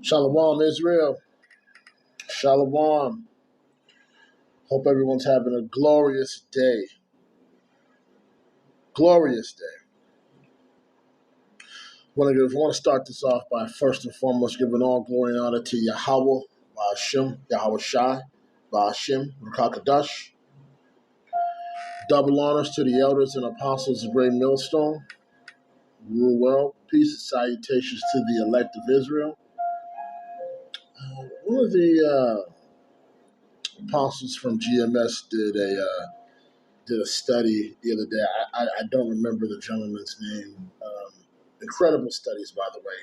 Shalom, Israel. Shalom. Hope everyone's having a glorious day. Glorious day. I want to start this off by first and foremost giving all glory and honor to Yahweh, Ba'ashem, Yahweh Shai, Ba'ashem, Rakakadash. Double honors to the elders and apostles of Great Millstone. Rule well. Peace and salutations to the elect of Israel. One of the apostles from GMS did a study the other day. I don't remember the gentleman's name. Incredible studies, by the way.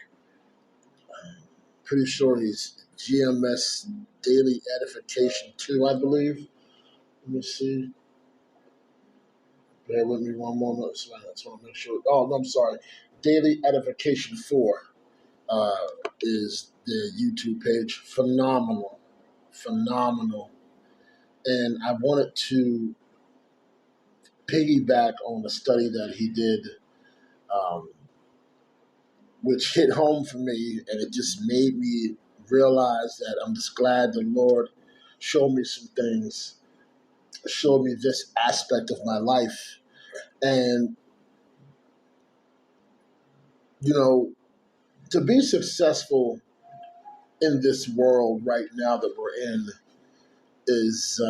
Pretty sure he's GMS Daily Edification 2, I believe. Let me see. Bear with me one moment. So I just want to make sure. Oh, no, I'm sorry. Daily Edification 4 is the YouTube page. Phenomenal. Phenomenal. And I wanted to piggyback on the study that he did, which hit home for me, and it just made me realize that I'm just glad the Lord showed me some things, showed me this aspect of my life. And, to be successful in this world right now that we're in is,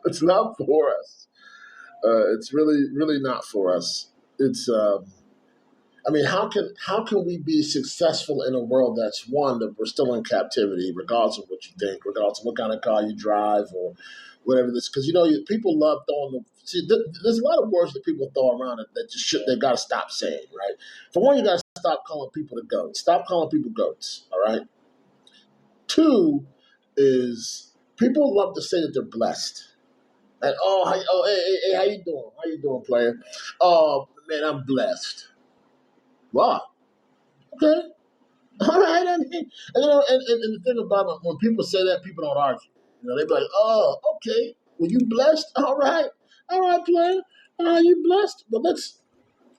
it's not for us. It's really, really not for us. It's, how can we be successful in a world that's one, that we're still in captivity, regardless of what you think, regardless of what kind of car you drive or whatever this, because people love there's a lot of words that people throw around that they got to stop saying, right? For one, you got to stop calling people the goats. Stop calling people goats, all right? Two is people love to say that they're blessed. And hey, how you doing? How you doing, player? Oh man, I'm blessed. Wow. Okay. All right. And the thing about it, when people say that, people don't argue. They be like, oh, okay. Well, you blessed? All right, player. You blessed? But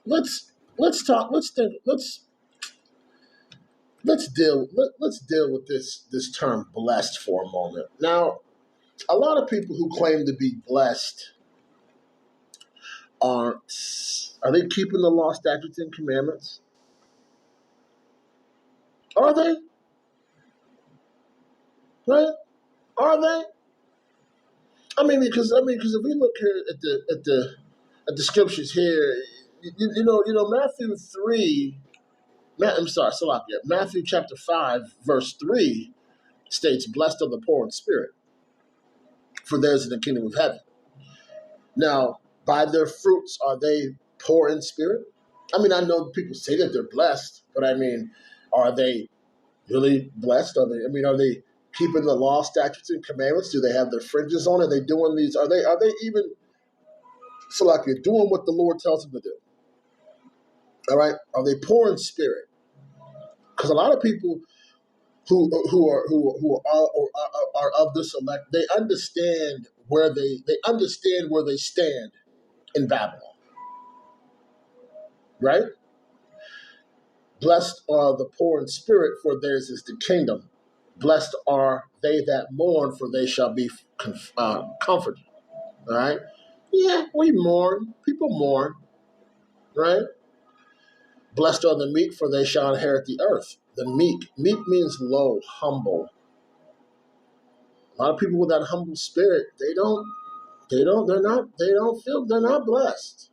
let's talk. Let's deal with this term blessed for a moment. Now, a lot of people who claim to be blessed are they keeping the law, statutes, and commandments? Are they? Right? Are they? Because if we look here at the scriptures here, Matthew 3. Matthew chapter 5, verse 3 states, "Blessed are the poor in spirit, for theirs is the kingdom of heaven." Now, by their fruits, are they poor in spirit? I know people say that they're blessed, but are they really blessed? Are they keeping the law, statutes, and commandments? Do they have their fringes on? Are they doing these? Are they even doing what the Lord tells them to do? All right. Are they poor in spirit? Because a lot of people who are of this elect, they understand where they stand in Babylon. Right? Blessed are the poor in spirit, for theirs is the kingdom. Blessed are they that mourn, for they shall be comforted. All right? Yeah, we mourn. People mourn. Right? Blessed are the meek, for they shall inherit the earth. The meek. Meek means low, humble. A lot of people with that humble spirit, they're not blessed.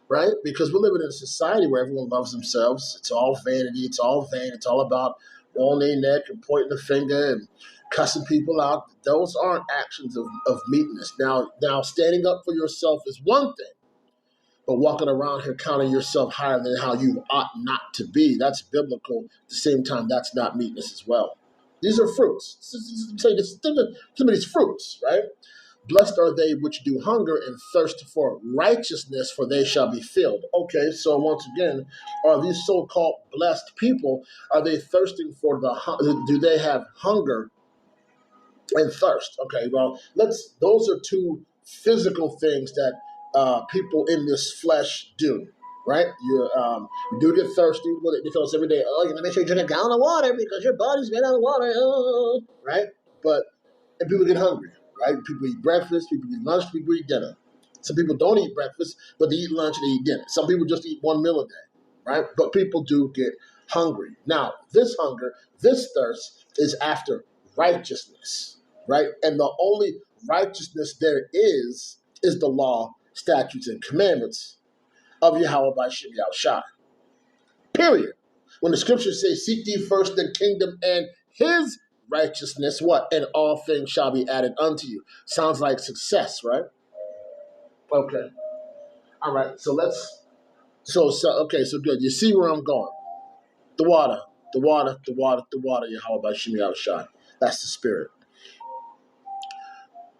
Right? Because we're living in a society where everyone loves themselves. It's all vanity. It's all vain. It's all about rolling their neck and pointing the finger and cussing people out. Those aren't actions of meekness. Now, standing up for yourself is one thing, but walking around here counting yourself higher than how you ought not to be, that's biblical. At the same time, that's not meekness as well. These are fruits. Some of these fruits, right? Blessed are they which do hunger and thirst for righteousness, for they shall be filled. Okay, so once again, are these so-called blessed people, are they thirsting for do they have hunger and thirst? Okay, well, those are two physical things that people in this flesh do, right? You do get thirsty. Well, they tell us every day, oh, you gotta make sure you drink a gallon of water because your body's made out of water, right? But and people get hungry, right? People eat breakfast, people eat lunch, people eat dinner. Some people don't eat breakfast, but they eat lunch and they eat dinner. Some people just eat one meal a day, right? But people do get hungry. Now, this hunger, this thirst is after righteousness, right? And the only righteousness there is the law, statutes, and commandments of Yahweh by Shem Shai. Period. When the scriptures say, seek ye first the kingdom and his righteousness, what? And all things shall be added unto you. Sounds like success, right? Okay. All right. So okay, so good. You see where I'm going. The water, Yahweh by Shem Shai. That's the spirit.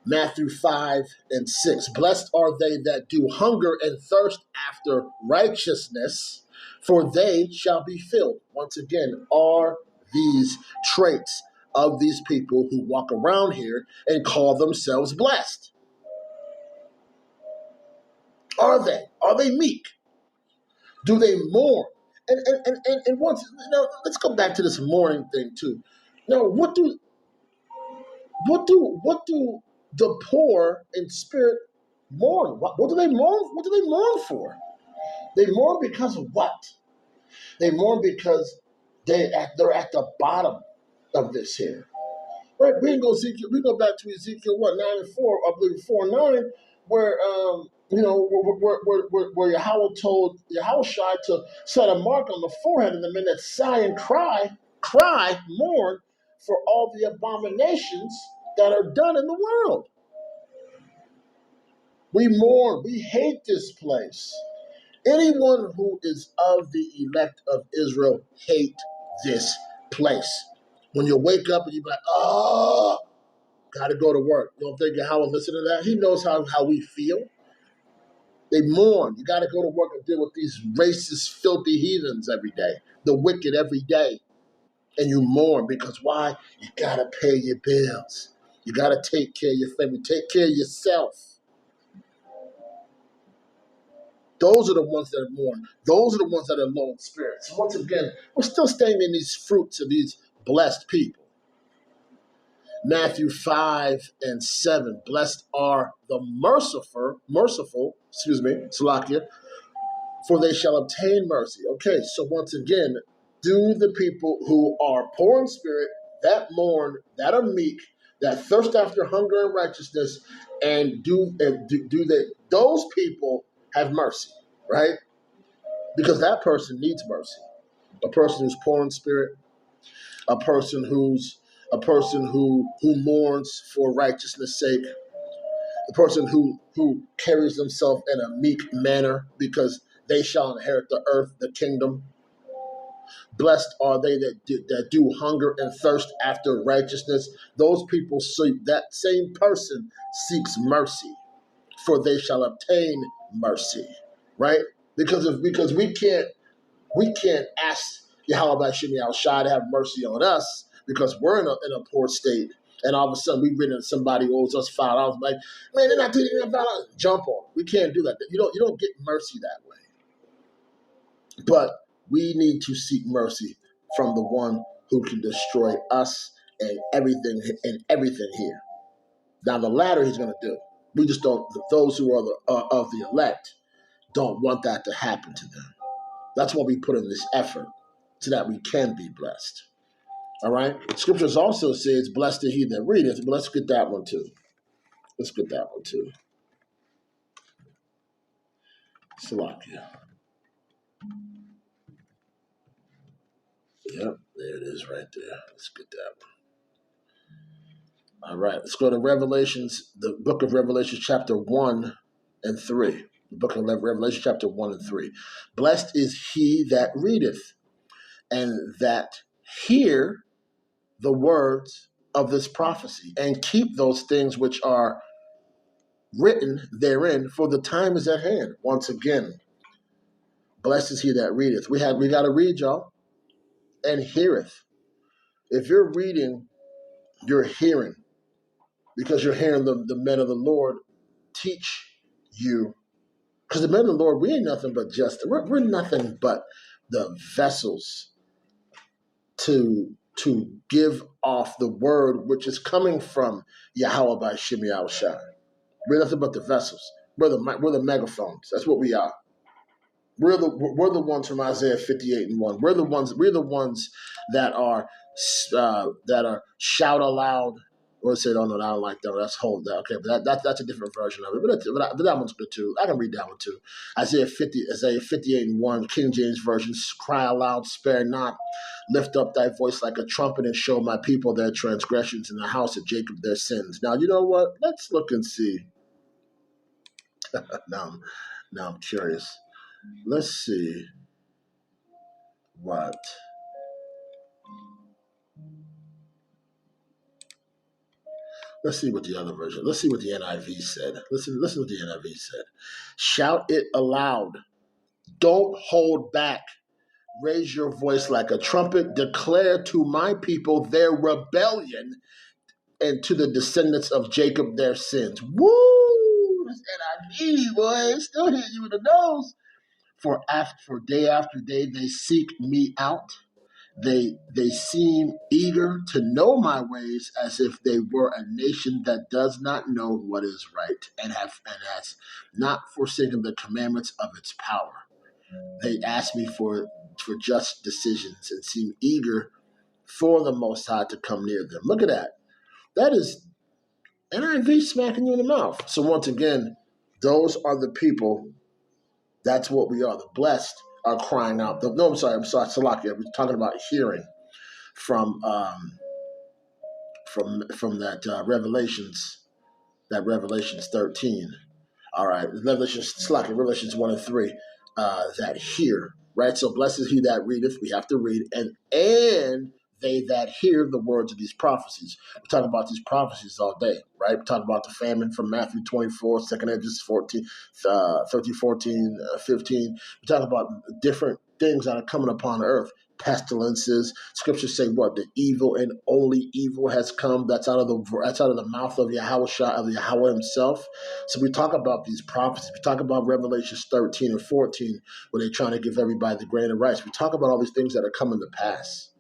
Matthew 5:6. Blessed are they that do hunger and thirst after righteousness, for they shall be filled. Once again, are these traits of these people who walk around here and call themselves blessed? Are they? Are they meek? Do they mourn? And once, let's go back to this mourning thing too. Now, what do the poor in spirit mourn? What do they mourn? What do they mourn for? They mourn because of what? They mourn because they're at the bottom of this here. Right? We go back to Ezekiel 9:4, I believe 4:9, where where Yahweh told Yahushua to set a mark on the forehead of the men that sigh and mourn for all the abominations that are done in the world. We mourn. We hate this place. Anyone who is of the elect of Israel hate this place. When you wake up and you be like, oh, got to go to work. You don't think Yahweh listen to that? He knows how we feel. They mourn. You got to go to work and deal with these racist, filthy heathens every day, the wicked every day. And you mourn because why? You got to pay your bills. You got to take care of your family. Take care of yourself. Those are the ones that mourn. Those are the ones that are low in spirit. So once again, we're still staying in these fruits of these blessed people. Matthew 5:7. Blessed are the merciful, Salakia, for they shall obtain mercy. Okay, so once again, do the people who are poor in spirit, that mourn, that are meek, that thirst after hunger and righteousness, and those people have mercy, right? Because that person needs mercy. A person who's poor in spirit, a person who mourns for righteousness' sake, a person who carries themselves in a meek manner, because they shall inherit the earth, the kingdom. Blessed are they that do hunger and thirst after righteousness. Those people that same person seeks mercy, for they shall obtain mercy. Right? Because we can't ask Yahweh Hashem Shai to have mercy on us because we're in a poor state, and all of a sudden we've written somebody who owes us $5. Like, man, they're not doing $5. Jump on. We can't do that. You don't get mercy that way. But we need to seek mercy from the one who can destroy us and everything here. Now the latter he's going to do. We just don't. Those who are of the elect don't want that to happen to them. That's why we put in this effort, so that we can be blessed. All right? Scriptures also says, blessed is he that readeth. But let's get that one too. Salakia. Yep, there it is right there. Let's get that one. All right, let's go to Revelations, the book of Revelation, chapter 1 and 3. The book of Revelation, chapter 1 and 3. Blessed is he that readeth, and that hear the words of this prophecy, and keep those things which are written therein, for the time is at hand. Once again, blessed is he that readeth. We got to read, y'all, and heareth. If you're reading, you're hearing, because you're hearing the men of the Lord teach you Because the men of the Lord, we ain't nothing but we're nothing but the vessels to give off the word which is coming from Yahweh by Shemi Shai. We're nothing but the vessels. We're the megaphones. That's what we are. We're the ones from Isaiah 58:1. We're the ones that are shout aloud. Or say, oh no, I don't like that. That's hold that. Okay, but that's a different version of it. But that one's good too. I can read that one too. Isaiah 58:1, King James Version. Cry aloud, spare not. Lift up thy voice like a trumpet and show my people their transgressions, in the house of Jacob their sins. Now you know what? Let's look and see. now I'm curious. Let's see what. Let's see what the other version. Let's see what the NIV said. Listen what the NIV said. Shout it aloud. Don't hold back. Raise your voice like a trumpet. Declare to my people their rebellion, and to the descendants of Jacob their sins. Woo! That's NIV, boy. It's still hitting you in the nose. For day after day they seek me out. They seem eager to know my ways, as if they were a nation that does not know what is right, and has not forsaken the commandments of its power. They ask me for just decisions and seem eager for the Most High to come near them. Look at that. That is NIV smacking you in the mouth. So once again, those are the people. That's what we are. The blessed are crying out. I'm sorry, Salakia. We're talking about hearing from that Revelations 13. All right, Revelations 1 and 3, that hear, right? So blessed is he that readeth, we have to read, and they that hear the words of these prophecies. We talk about these prophecies all day, right? We talk about the famine from Matthew 24, 2nd Edges 14, 13, 14, 15. We talk about different things that are coming upon earth. Pestilences. Scriptures say what? The evil and only evil has come. That's out of the mouth of Yahweh himself. So we talk about these prophecies. We talk about Revelations 13 and 14, where they're trying to give everybody the grain of rice. We talk about all these things that are coming to pass.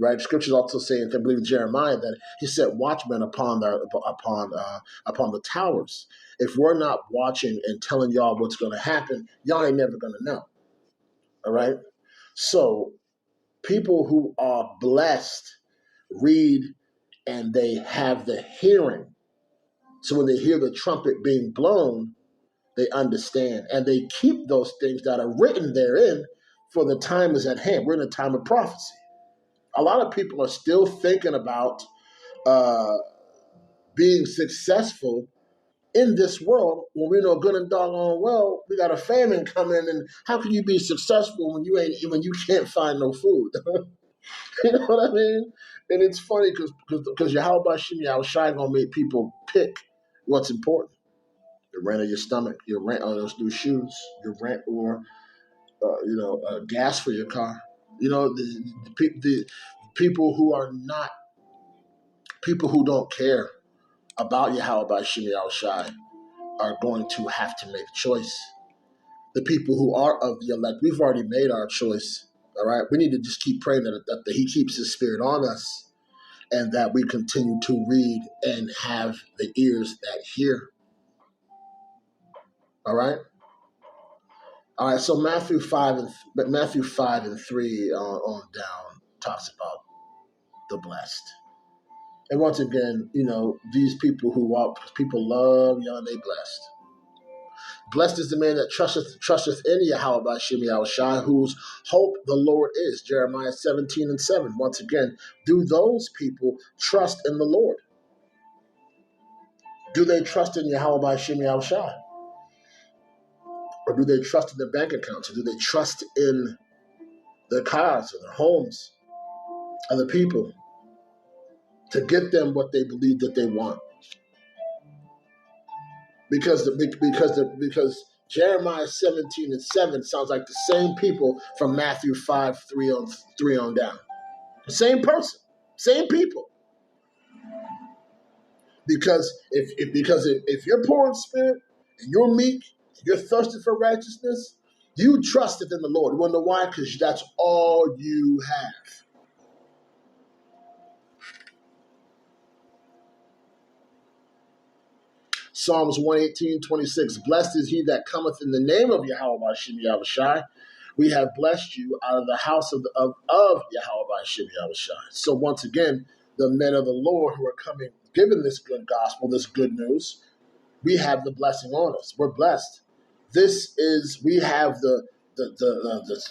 Right? Scriptures also say, I believe in Jeremiah, that he set watchmen upon the towers. If we're not watching and telling y'all what's going to happen, y'all ain't never going to know. All right? So people who are blessed read and they have the hearing. So when they hear the trumpet being blown, they understand. And they keep those things that are written therein, for the time is at hand. We're in a time of prophecy. A lot of people are still thinking about being successful in this world when we know good and doggone well we got a famine coming, and how can you be successful when you can't find no food? You know what I mean? And it's funny because Yahweh Shem Yahushai gonna make people pick what's important: the rent of your stomach, your rent of those new shoes, your rent, or gas for your car. You know, the people who are not people who don't care about Yahweh Shem Yahushai are going to have to make a choice. The people who are of the elect, we've already made our choice. All right, we need to just keep praying that He keeps His Spirit on us, and that we continue to read and have the ears that hear. All right. All right. So Matthew 5:3 on down talks about the blessed. And once again, these people people love young, they blessed. Blessed is the man that trusteth in Yahweh by Shem Yahushai, whose hope the Lord is. Jeremiah 17:7. Once again, do those people trust in the Lord? Do they trust in Yahweh by Shem Yahushai? Or do they trust in their bank accounts? Or do they trust in their cars or their homes and the people to get them what they believe that they want? Because Jeremiah 17:7 sounds like the same people from Matthew 5:3 on down. The same person, same people. Because if you're poor in spirit and you're meek You're thirsty for righteousness? You trusted in the Lord. You want to know why? Because that's all you have. Psalms 118:26. Blessed is he that cometh in the name of Yahweh Hashem Yahushai. We have blessed you out of the house of Yahweh Hashem Yahushai. So once again, the men of the Lord who are coming, giving this good gospel, this good news, we have the blessing on us. We're blessed. We have the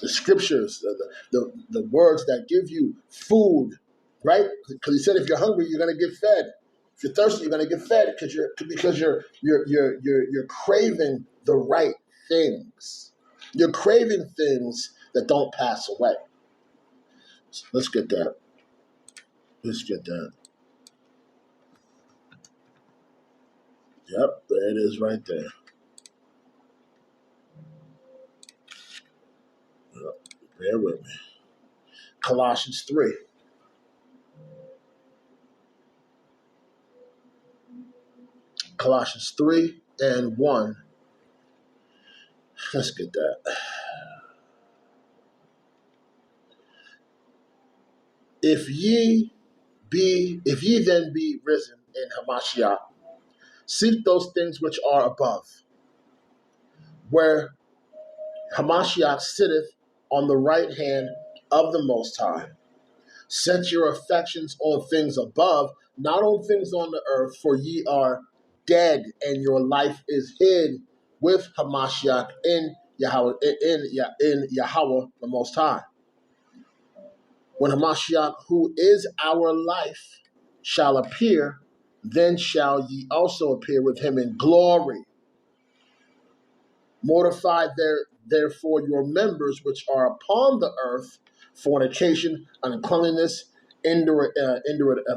scriptures, the words that give you food, right? Because he said, if you're hungry, you're going to get fed. If you're thirsty, you're going to get fed because you're craving the right things. You're craving things that don't pass away. So let's get that. Let's get that. Yep, there it is right there. Yep, bear with me. Colossians 3. Colossians 3 and 1. Let's get that. If ye then be risen in Hamashiach, seek those things which are above, where Hamashiach sitteth on the right hand of the Most High. Set your affections on things above, not on things on the earth, for ye are dead, and your life is hid with Hamashiach in Yahweh, in Yahweh the Most High. When Hamashiach, who is our life, shall appear, then shall ye also appear with him in glory. Mortify therefore your members which are upon the earth, fornication, uncleanness, indurate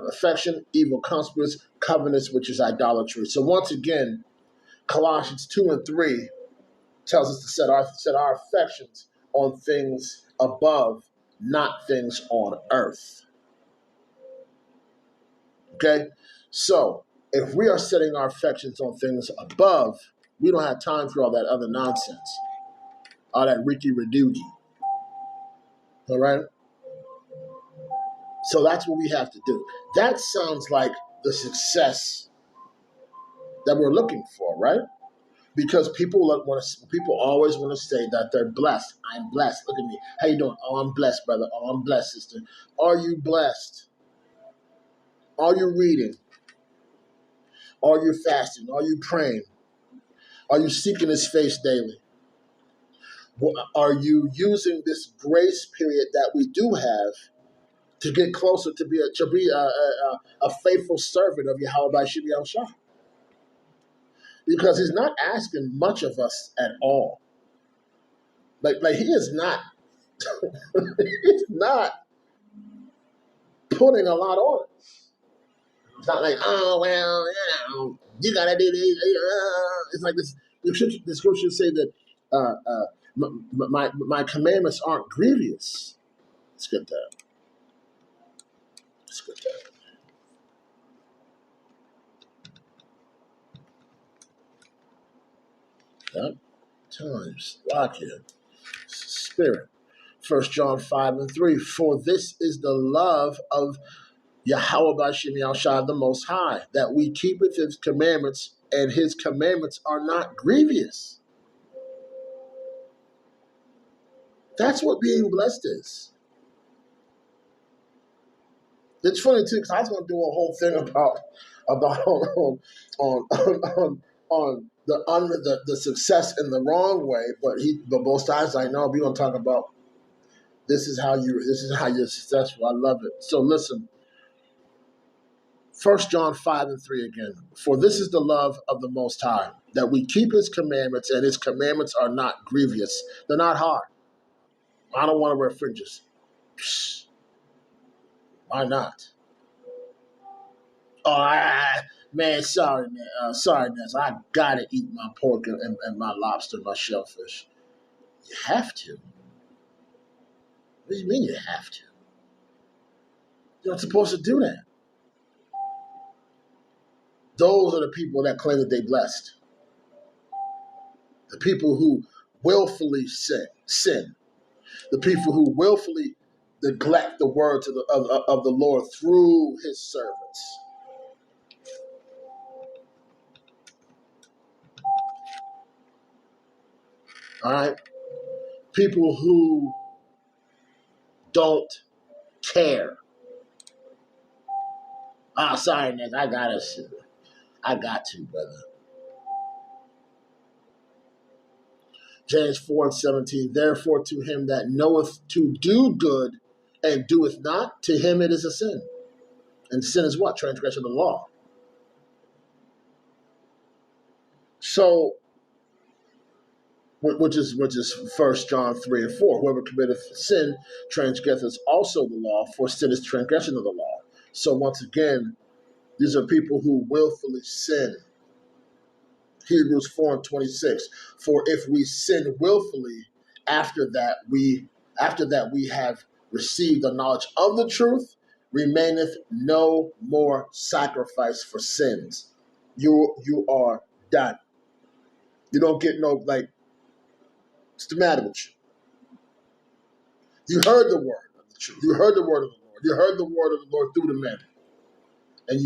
affection, evil conspiracy, covenants, which is idolatry. So once again, Colossians 2 and 3 tells us to set our affections on things above, not things on earth. Okay? So, if we are setting our affections on things above, we don't have time for all that other nonsense. All that ricky-radoogie. All right? So that's what we have to do. That sounds like the success that we're looking for, right? Because people always want to say that they're blessed. I'm blessed. Look at me. How you doing? Oh, I'm blessed, brother. Oh, I'm blessed, sister. Are you blessed? Are you reading? Are you fasting? Are you praying? Are you seeking his face daily? Are you using this grace period that we do have to get closer to be a faithful servant of Yahweh by Shemi Yahushua? Because he's not asking much of us at all. Like he is not he's not putting a lot on us. It's not like, oh well, you gotta do this. It's like this. The scriptures say that my commandments aren't grievous. Let's get that. Let's get that. Yep. Times lock here. Spirit. 1 John 5 and 3. For this is the love of Yahweh B'Shem Yahushua the Most High, that we keepeth his commandments, and his commandments are not grievous. That's what being blessed is. It's funny too, because I was going to do a whole thing about on the success in the wrong way, but both sides I know we're going to talk about this is how you're successful. I love it. So listen. 1 John 5 and 3 again. For this is the love of the Most High, that we keep his commandments, and his commandments are not grievous. They're not hard. I don't want to wear fringes. Psh, why not? Oh, man, sorry, man. Sorry, Ness. I got to eat my pork and my lobster, my shellfish. You have to. What do you mean you have to? You're not supposed to do that. Those are the people that claim that they're blessed. The people who willfully sin. The people who willfully neglect the words of the Lord through his servants. All right? People who don't care. Sorry, Nick, I got to, brother. James 4:17. Therefore, to him that knoweth to do good and doeth not, to him it is a sin. And sin is what? Transgression of the law. So, which is 1 John 3:4. Whoever committeth sin transgresseth also the law, for sin is transgression of the law. So once again, these are people who willfully sin. Hebrews 4:26. For if we sin willfully, after that we have received the knowledge of the truth, remaineth no more sacrifice for sins. You are done. You don't get no, like, what's the matter with you? You heard the word of the truth. You heard the word of the Lord. You heard the word of the Lord through the men. And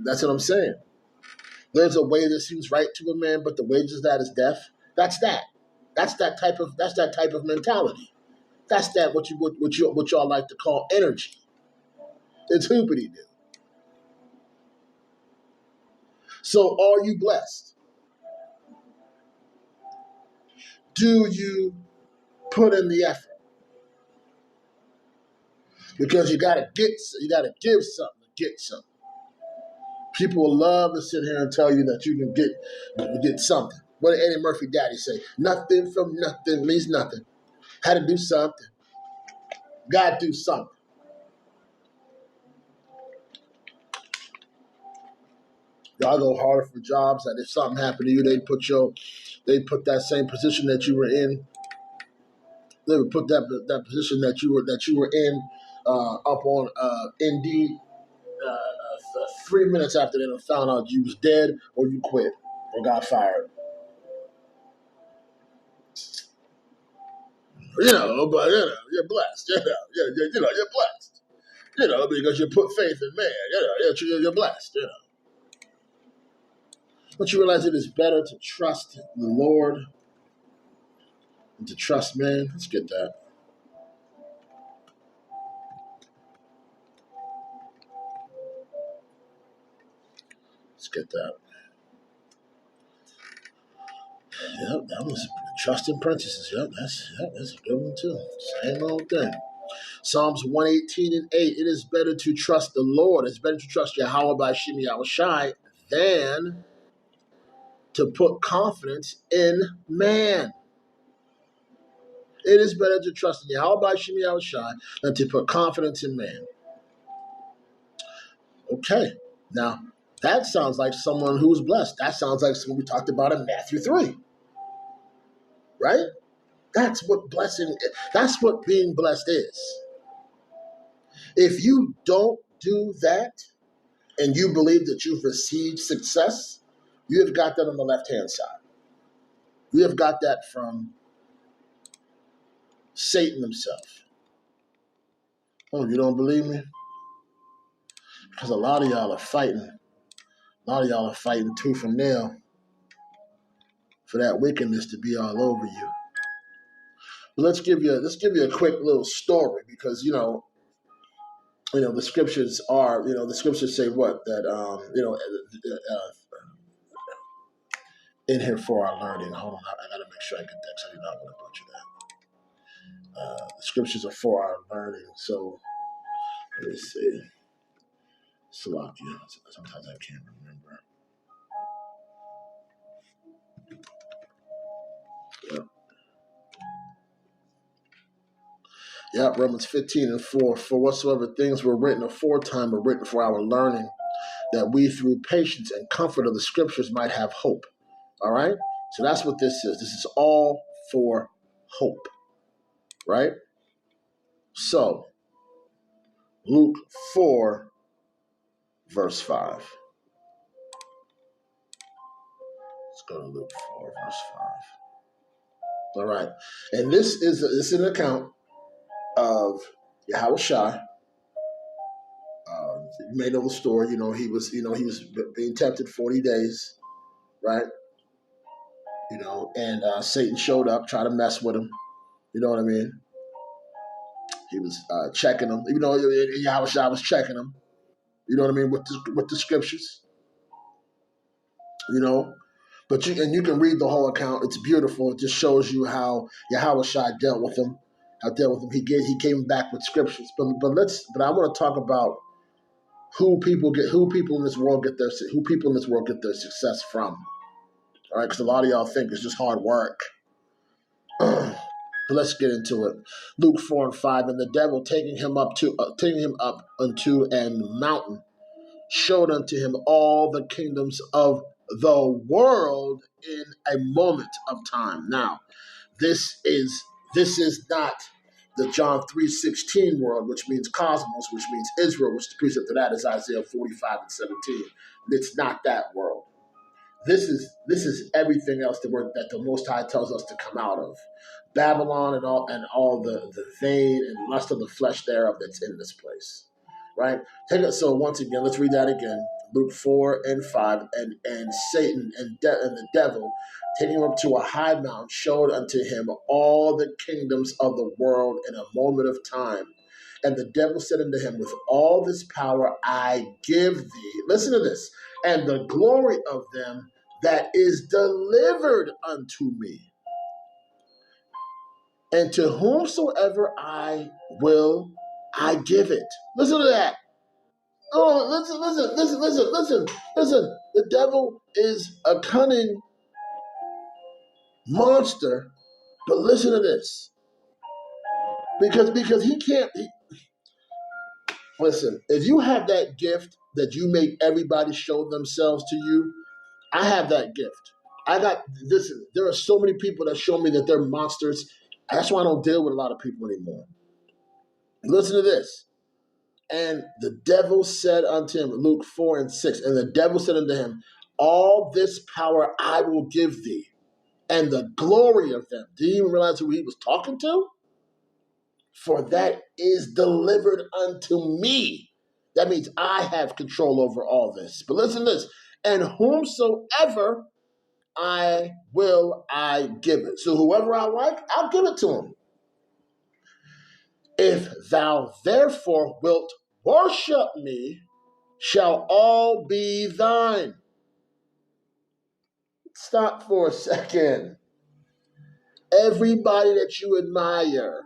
that's what I'm saying. There's a way that seems right to a man, but the wages of that is death. That's that. That's that type of mentality. That's that what y'all like to call energy. It's hoopity doo. So are you blessed? Do you put in the effort? Because you gotta give something to get something. People will love to sit here and tell you that you can get something. What did Eddie Murphy daddy say? Nothing from nothing means nothing. Had to do something. Gotta do something. Y'all go harder for jobs that if something happened to you, they put that same position that you were in. They would put that position that you were in up on Indeed. 3 minutes after they found out you was dead or you quit or got fired. But you're blessed. You're blessed. Because you put faith in man. You're blessed. But you realize it is better to trust the Lord than to trust man. Let's get that. Let's get that. Yep, that was trusting princesses. Yep, that's a good one too. Same old thing. Psalms 118:8. It is better to trust the Lord. It's better to trust Yahweh by Shimi Yahushai than to put confidence in man. It is better to trust in Yahweh by Shimi Yahushai than to put confidence in man. Okay, now that sounds like someone who's blessed. That sounds like what we talked about in Matthew 3, right? That's what that's what being blessed is. If you don't do that and you believe that you've received success, you have got that on the left-hand side. You have got that from Satan himself. Oh, you don't believe me? Because a lot of y'all are fighting. A lot of y'all are fighting tooth and nail for that wickedness to be all over you. But let's give you a quick little story because the scriptures say what that in here for our learning. Hold on, I gotta make sure I get that because I do not want to butcher that. The scriptures are for our learning. So let me see. Salakia. Sometimes I can't remember. Yep. Yep, Romans 15:4. For whatsoever things were written aforetime were written for our learning, that we through patience and comfort of the scriptures might have hope. All right? So that's what this is. This is all for hope. Right? So, Luke 4, verse 5. Let's Go to Luke 4, verse 5. All right. And this is an account of Yahweh Shai. You may know the story. He was being tempted 40 days, right? And Satan showed up, tried to mess with him. You know what I mean? He was checking him, even though Yahweh Shai was checking him. You know what I mean, with the scriptures. But you can read the whole account. It's beautiful. It just shows you how Yahweh Shai dealt with him. He came back with scriptures. But I want to talk about who people in this world get their success from. All right, because a lot of y'all think it's just hard work. But let's get into it. Luke 4 and 5. And the devil taking him up unto a mountain, showed unto him all the kingdoms of the world in a moment of time. Now, this is not the John 3:16 world, which means cosmos, which means Israel, which the precept of that is Isaiah 45 and 17. It's not that world. This is everything else that the Most High tells us to come out of. Babylon and all the vain and lust of the flesh thereof that's in this place. Right? So once again, let's read that again. Luke 4 and 5, and Satan and the devil, taking him up to a high mountain, showed unto him all the kingdoms of the world in a moment of time. And the devil said unto him, with all this power I give thee, listen to this, and the glory of them that is delivered unto me. And to whomsoever I will, I give it. Listen to that. Oh, listen. The devil is a cunning monster, but listen to this. Because he can't. Listen, if you have that gift that you make everybody show themselves to you, I have that gift. There are so many people that show me that they're monsters. That's why I don't deal with a lot of people anymore. Listen to this. And the devil said unto him, Luke 4 and 6, and the devil said unto him, all this power I will give thee, and the glory of them. Did he even realize who he was talking to? For that is delivered unto me. That means I have control over all this. But listen to this. And whomsoever I give it. So whoever I like, I'll give it to him. If thou therefore wilt worship me, shall all be thine. Stop for a second. Everybody that you admire,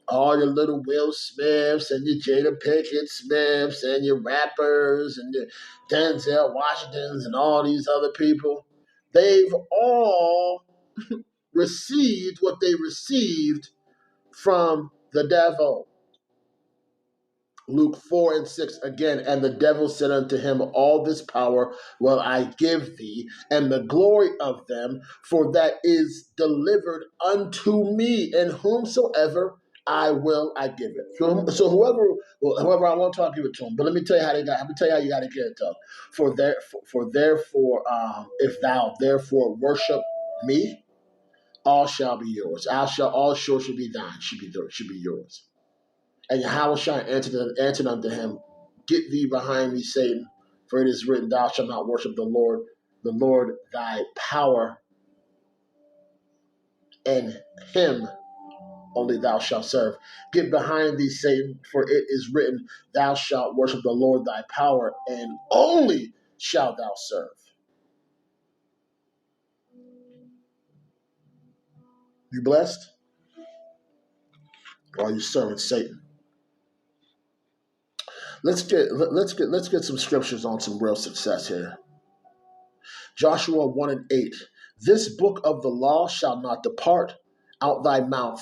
all your little Will Smiths and your Jada Pinkett Smiths and your rappers and your Denzel Washingtons and all these other people, they've all received what they received from the devil. Luke 4 and 6 again, and the devil said unto him, all this power will I give thee, and the glory of them, for that is delivered unto me, and whomsoever I give it. So whoever I want to, I'll give it to him. But let me tell you how you got to get it though. For therefore, if thou therefore worship me, all shall be yours. All shall be thine. Should be yours. And Yahushua answered unto him, get thee behind me, Satan, for it is written, thou shalt not worship the Lord thy power, and him only thou shalt serve. Get behind thee, Satan, for it is written, thou shalt worship the Lord thy power, and only shalt thou serve. You blessed? Or are you serving Satan? Let's get some scriptures on some real success here. Joshua 1 and 8. This book of the law shall not depart out thy mouth,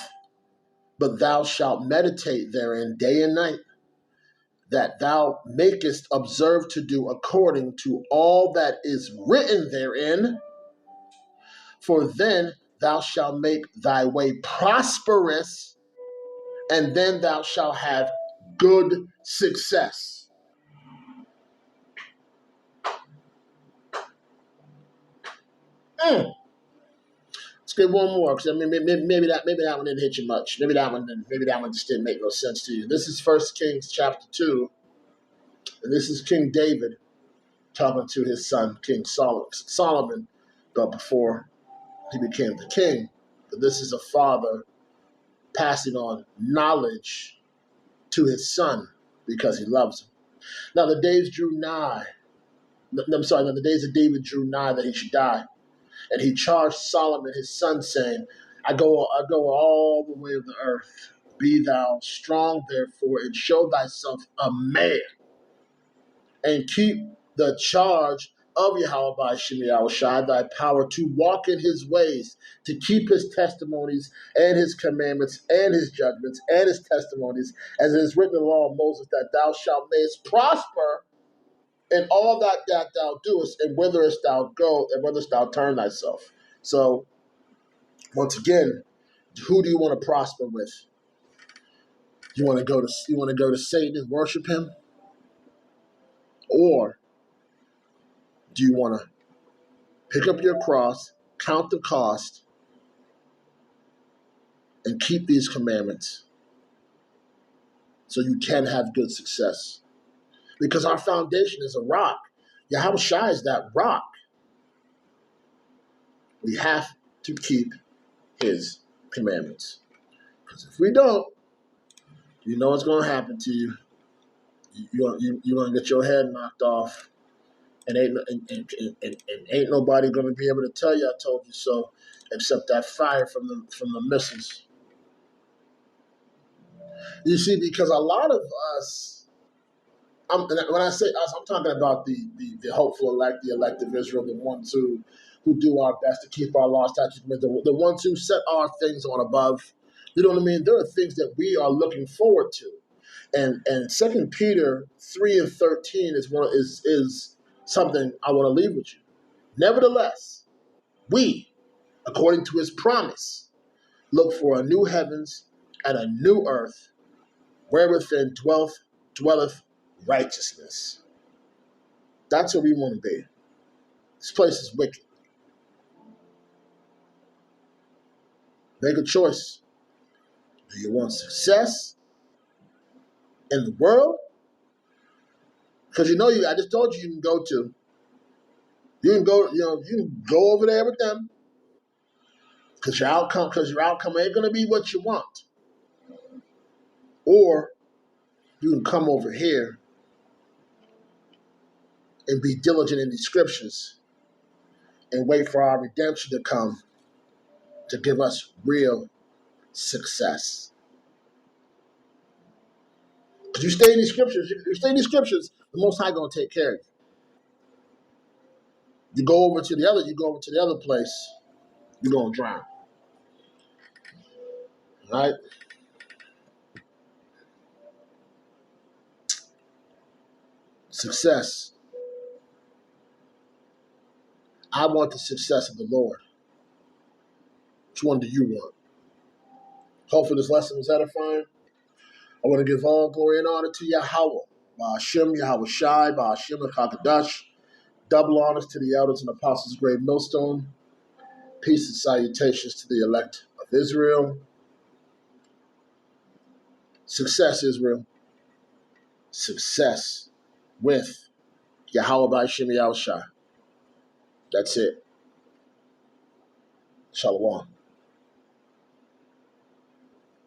but thou shalt meditate therein day and night, that thou makest observe to do according to all that is written therein. For then thou shalt make thy way prosperous, and then thou shalt have good success. Let's get one more, because maybe that one didn't hit you much. Maybe that one just didn't make no sense to you. This is First Kings chapter 2, and this is King David talking to his son King Solomon, but before he became the king. But this is a father passing on knowledge to his son because he loves him. Now the days drew nigh. Now the days of David drew nigh that he should die. And he charged Solomon his son, saying, I go all the way of the earth. Be thou strong, therefore, and show thyself a man, and keep the charge of Yahweh by Shem Yahushai, thy power to walk in his ways, to keep his testimonies and his commandments and his judgments and his testimonies, as it is written in the law of Moses, that thou shalt mayest prosper in all that thou doest, and whitherest thou go, and whitherest thou turn thyself. So, once again, who do you want to prosper with? You want to go to Satan and worship him, or do you want to pick up your cross, count the cost, and keep these commandments so you can have good success? Because our foundation is a rock. Yahweh Shai is that rock. We have to keep his commandments. Because if we don't, you know what's going to happen to you. You're going to get your head knocked off, and ain't nobody going to be able to tell you I told you so, except that fire from the missiles. You see, because a lot of us, when I say us, I'm talking about the hopeful elect, the elect of Israel, the ones who do our best to keep our law, statutes, the ones who set our things on above. You know what I mean? There are things that we are looking forward to. And 2 Peter 3:13 is something I want to leave with you. Nevertheless, we, according to his promise, look for a new heavens and a new earth, wherewithin dwelleth righteousness. That's where we want to be. This place is wicked. Make a choice. Do you want success in the world? Because I just told you can go to. You can go over there with them. Because your outcome ain't gonna be what you want. Or you can come over here and be diligent in these scriptures and wait for our redemption to come to give us real success. Because you stay in these scriptures, the Most High gonna take care of you. You go over to the other place, you're gonna drown. All right? Success. I want the success of the Lord. Which one do you want? Hopefully this lesson was edifying. I want to give all glory and honor to Yahweh. Ba'ashem Yahweh Shai, Ba'ashem Hakadash. Double honors to the elders and apostles' grave millstone. Peace and salutations to the elect of Israel. Success, Israel. Success with Yahweh Ba'ashem Yahweh Shai. That's it. Shalom.